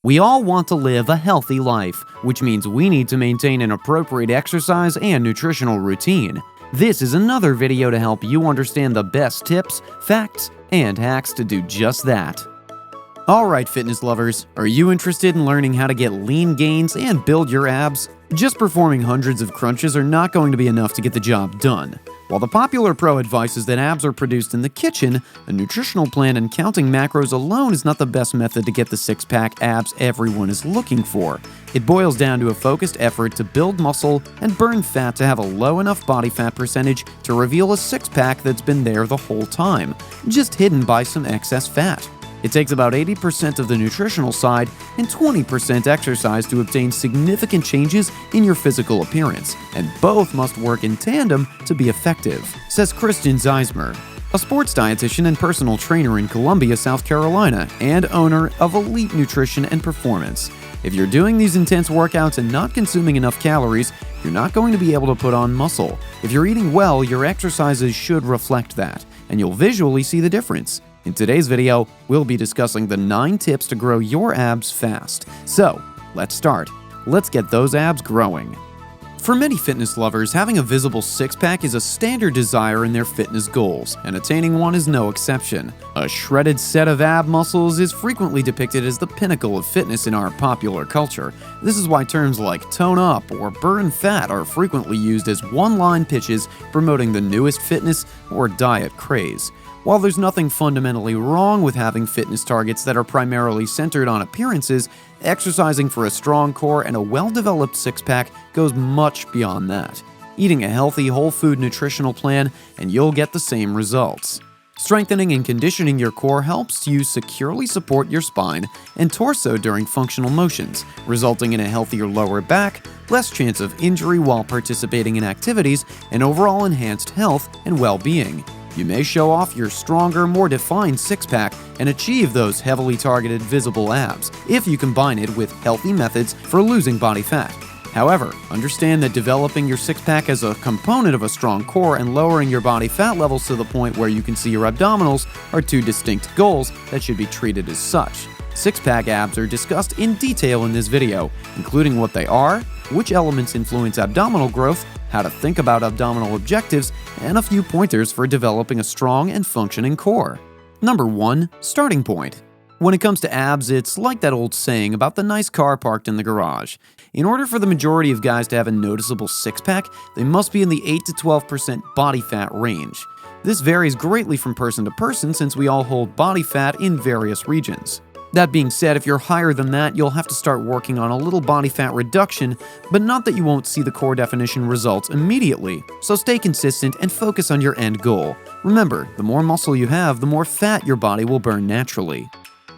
We all want to live a healthy life, which means we need to maintain an appropriate exercise and nutritional routine. This is another video to help you understand the best tips, facts, and hacks to do just that. Alright fitness lovers, are you interested in learning how to get lean gains and build your abs? Just performing hundreds of crunches are not going to be enough to get the job done. While the popular pro advice is that abs are produced in the kitchen, a nutritional plan and counting macros alone is not the best method to get the six-pack abs everyone is looking for. It boils down to a focused effort to build muscle and burn fat to have a low enough body fat percentage to reveal a six-pack that's been there the whole time, just hidden by some excess fat. It takes about 80% of the nutritional side and 20% exercise to obtain significant changes in your physical appearance, and both must work in tandem to be effective, says Kristen Zeismer, a sports dietitian and personal trainer in Columbia, South Carolina, and owner of Elite Nutrition and Performance. If you're doing these intense workouts and not consuming enough calories, you're not going to be able to put on muscle. If you're eating well, your exercises should reflect that, and you'll visually see the difference. In today's video, we'll be discussing the 9 tips to grow your abs fast. So, let's start. Let's get those abs growing. For many fitness lovers, having a visible six-pack is a standard desire in their fitness goals, and attaining one is no exception. A shredded set of ab muscles is frequently depicted as the pinnacle of fitness in our popular culture. This is why terms like tone up or burn fat are frequently used as one-line pitches promoting the newest fitness or diet craze. While there's nothing fundamentally wrong with having fitness targets that are primarily centered on appearances, exercising for a strong core and a well-developed six-pack goes much beyond that. Eating a healthy, whole-food nutritional plan, and you'll get the same results. Strengthening and conditioning your core helps you securely support your spine and torso during functional motions, resulting in a healthier lower back, less chance of injury while participating in activities, and overall enhanced health and well-being. You may show off your stronger, more defined six-pack and achieve those heavily targeted visible abs if you combine it with healthy methods for losing body fat. However, understand that developing your six-pack as a component of a strong core and lowering your body fat levels to the point where you can see your abdominals are two distinct goals that should be treated as such. Six-pack abs are discussed in detail in this video, including what they are, which elements influence abdominal growth, how to think about abdominal objectives, and a few pointers for developing a strong and functioning core. Number 1. Starting point. When it comes to abs, it's like that old saying about the nice car parked in the garage. In order for the majority of guys to have a noticeable six-pack, they must be in the 8 to 12% body fat range. This varies greatly from person to person since we all hold body fat in various regions. That being said, if you're higher than that, you'll have to start working on a little body fat reduction, but not that you won't see the core definition results immediately. So stay consistent and focus on your end goal. Remember, the more muscle you have, the more fat your body will burn naturally.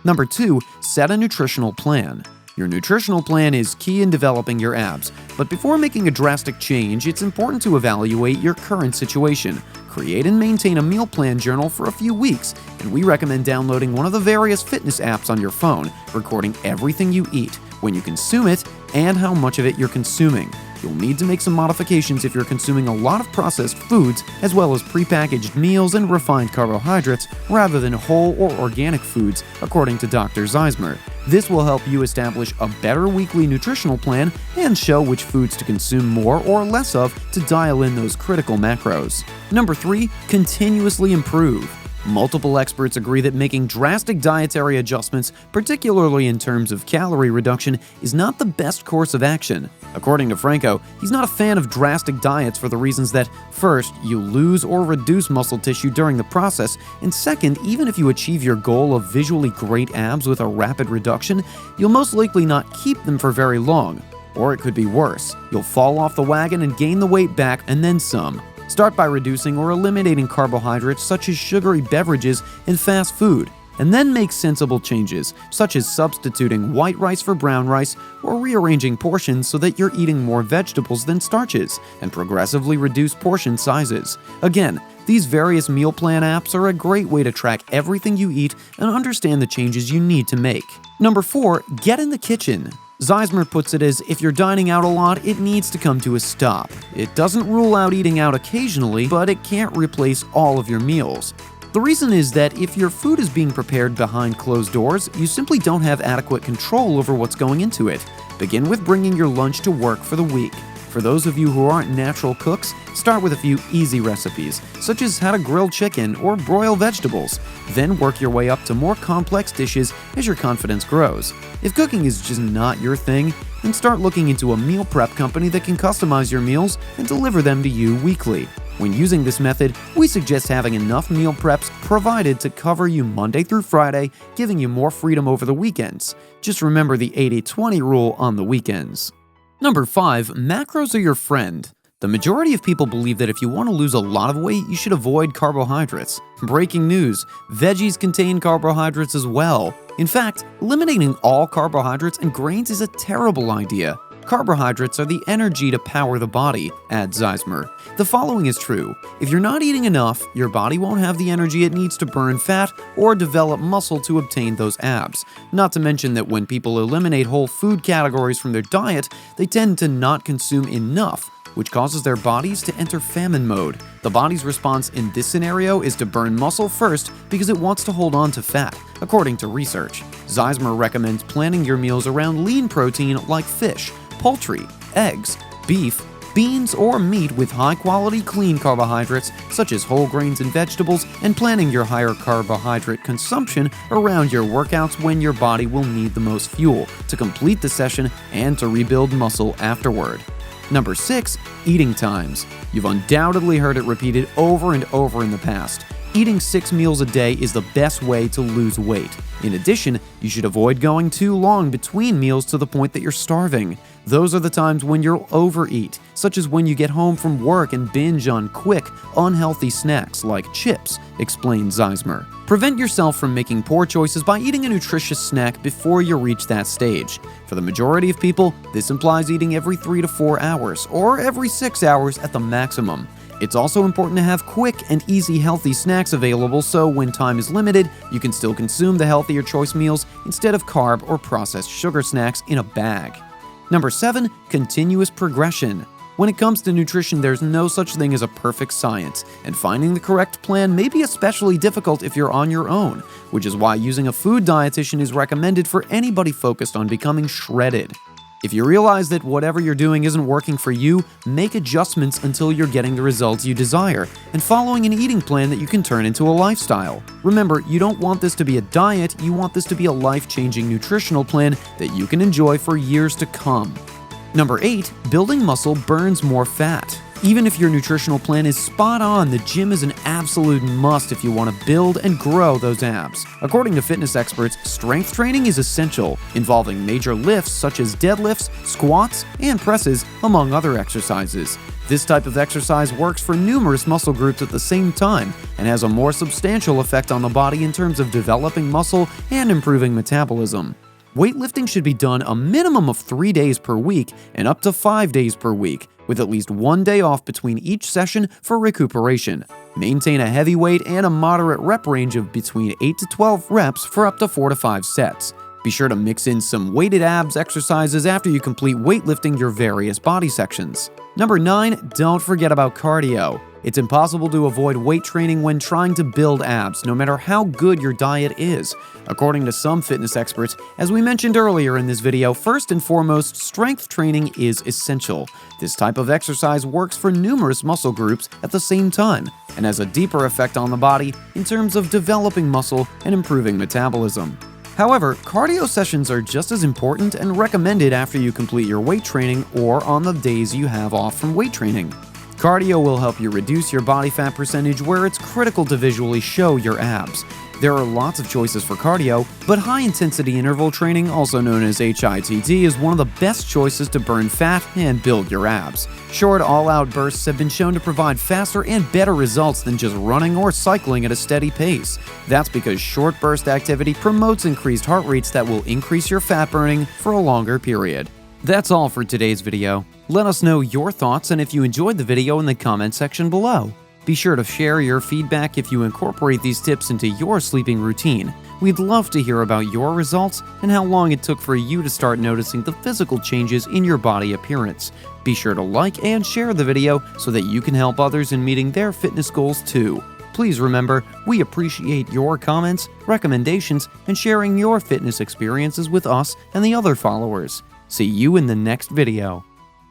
Number 2, set a nutritional plan. Your nutritional plan is key in developing your abs, but before making a drastic change, it's important to evaluate your current situation. Create and maintain a meal plan journal for a few weeks, and we recommend downloading one of the various fitness apps on your phone, recording everything you eat, when you consume it, and how much of it you're consuming. You'll need to make some modifications if you're consuming a lot of processed foods, as well as prepackaged meals and refined carbohydrates, rather than whole or organic foods, according to Dr. Zeismer. This will help you establish a better weekly nutritional plan and show which foods to consume more or less of to dial in those critical macros. Number 3, continuously improve. Multiple experts agree that making drastic dietary adjustments, particularly in terms of calorie reduction, is not the best course of action. According to Franco, he's not a fan of drastic diets for the reasons that, first, you lose or reduce muscle tissue during the process, and second, even if you achieve your goal of visually great abs with a rapid reduction, you'll most likely not keep them for very long. Or it could be worse. You'll fall off the wagon and gain the weight back and then some. Start by reducing or eliminating carbohydrates such as sugary beverages and fast food, and then make sensible changes, such as substituting white rice for brown rice or rearranging portions so that you're eating more vegetables than starches, and progressively reduce portion sizes. Again, these various meal plan apps are a great way to track everything you eat and understand the changes you need to make. Number 4, get in the kitchen. Zeismer puts it as, if you're dining out a lot, it needs to come to a stop. It doesn't rule out eating out occasionally, but it can't replace all of your meals. The reason is that if your food is being prepared behind closed doors, you simply don't have adequate control over what's going into it. Begin with bringing your lunch to work for the week. For those of you who aren't natural cooks, start with a few easy recipes, such as how to grill chicken or broil vegetables. Then work your way up to more complex dishes as your confidence grows. If cooking is just not your thing, then start looking into a meal prep company that can customize your meals and deliver them to you weekly. When using this method, we suggest having enough meal preps provided to cover you Monday through Friday, giving you more freedom over the weekends. Just remember the 80-20 rule on the weekends. Number 5. Macros are your friend. The majority of people believe that if you want to lose a lot of weight, you should avoid carbohydrates. Breaking news: veggies contain carbohydrates as well. In fact, eliminating all carbohydrates and grains is a terrible idea. Carbohydrates are the energy to power the body, adds Zeismer. The following is true: if you're not eating enough, your body won't have the energy it needs to burn fat or develop muscle to obtain those abs. Not to mention that when people eliminate whole food categories from their diet, they tend to not consume enough, which causes their bodies to enter famine mode. The body's response in this scenario is to burn muscle first because it wants to hold on to fat, according to research. Zeismer recommends planning your meals around lean protein like fish, poultry, eggs, beef, beans, or meat with high-quality clean carbohydrates such as whole grains and vegetables, and planning your higher carbohydrate consumption around your workouts when your body will need the most fuel to complete the session and to rebuild muscle afterward. Number 6. Eating times. You've undoubtedly heard it repeated over and over in the past. Eating 6 meals a day is the best way to lose weight. In addition, you should avoid going too long between meals to the point that you're starving. Those are the times when you'll overeat, such as when you get home from work and binge on quick, unhealthy snacks like chips, explains Zeismer. Prevent yourself from making poor choices by eating a nutritious snack before you reach that stage. For the majority of people, this implies eating every 3 to 4 hours, or every 6 hours at the maximum. It's also important to have quick and easy healthy snacks available so when time is limited, you can still consume the healthier choice meals instead of carb or processed sugar snacks in a bag. Number 7. Continuous progression. When it comes to nutrition, there's no such thing as a perfect science, and finding the correct plan may be especially difficult if you're on your own, which is why using a food dietitian is recommended for anybody focused on becoming shredded. If you realize that whatever you're doing isn't working for you, make adjustments until you're getting the results you desire and following an eating plan that you can turn into a lifestyle. Remember, you don't want this to be a diet, you want this to be a life-changing nutritional plan that you can enjoy for years to come. Number 8. Building muscle burns more fat. Even if your nutritional plan is spot on, the gym is an absolute must if you want to build and grow those abs. According to fitness experts, strength training is essential, involving major lifts such as deadlifts, squats, and presses, among other exercises. This type of exercise works for numerous muscle groups at the same time and has a more substantial effect on the body in terms of developing muscle and improving metabolism. Weightlifting should be done a minimum of 3 days per week and up to 5 days per week, with at least 1 day off between each session for recuperation. Maintain a heavy weight and a moderate rep range of between 8 to 12 reps for up to 4 to 5 sets. Be sure to mix in some weighted abs exercises after you complete weightlifting your various body sections. Number 9. Don't forget about cardio. It's impossible to avoid weight training when trying to build abs, no matter how good your diet is. According to some fitness experts, as we mentioned earlier in this video, first and foremost, strength training is essential. This type of exercise works for numerous muscle groups at the same time and has a deeper effect on the body in terms of developing muscle and improving metabolism. However, cardio sessions are just as important and recommended after you complete your weight training or on the days you have off from weight training. Cardio will help you reduce your body fat percentage where it's critical to visually show your abs. There are lots of choices for cardio, but high-intensity interval training, also known as HIIT, is one of the best choices to burn fat and build your abs. Short, all-out bursts have been shown to provide faster and better results than just running or cycling at a steady pace. That's because short burst activity promotes increased heart rates that will increase your fat burning for a longer period. That's all for today's video. Let us know your thoughts and if you enjoyed the video in the comment section below. Be sure to share your feedback if you incorporate these tips into your sleeping routine. We'd love to hear about your results and how long it took for you to start noticing the physical changes in your body appearance. Be sure to like and share the video so that you can help others in meeting their fitness goals too. Please remember, we appreciate your comments, recommendations, and sharing your fitness experiences with us and the other followers. See you in the next video.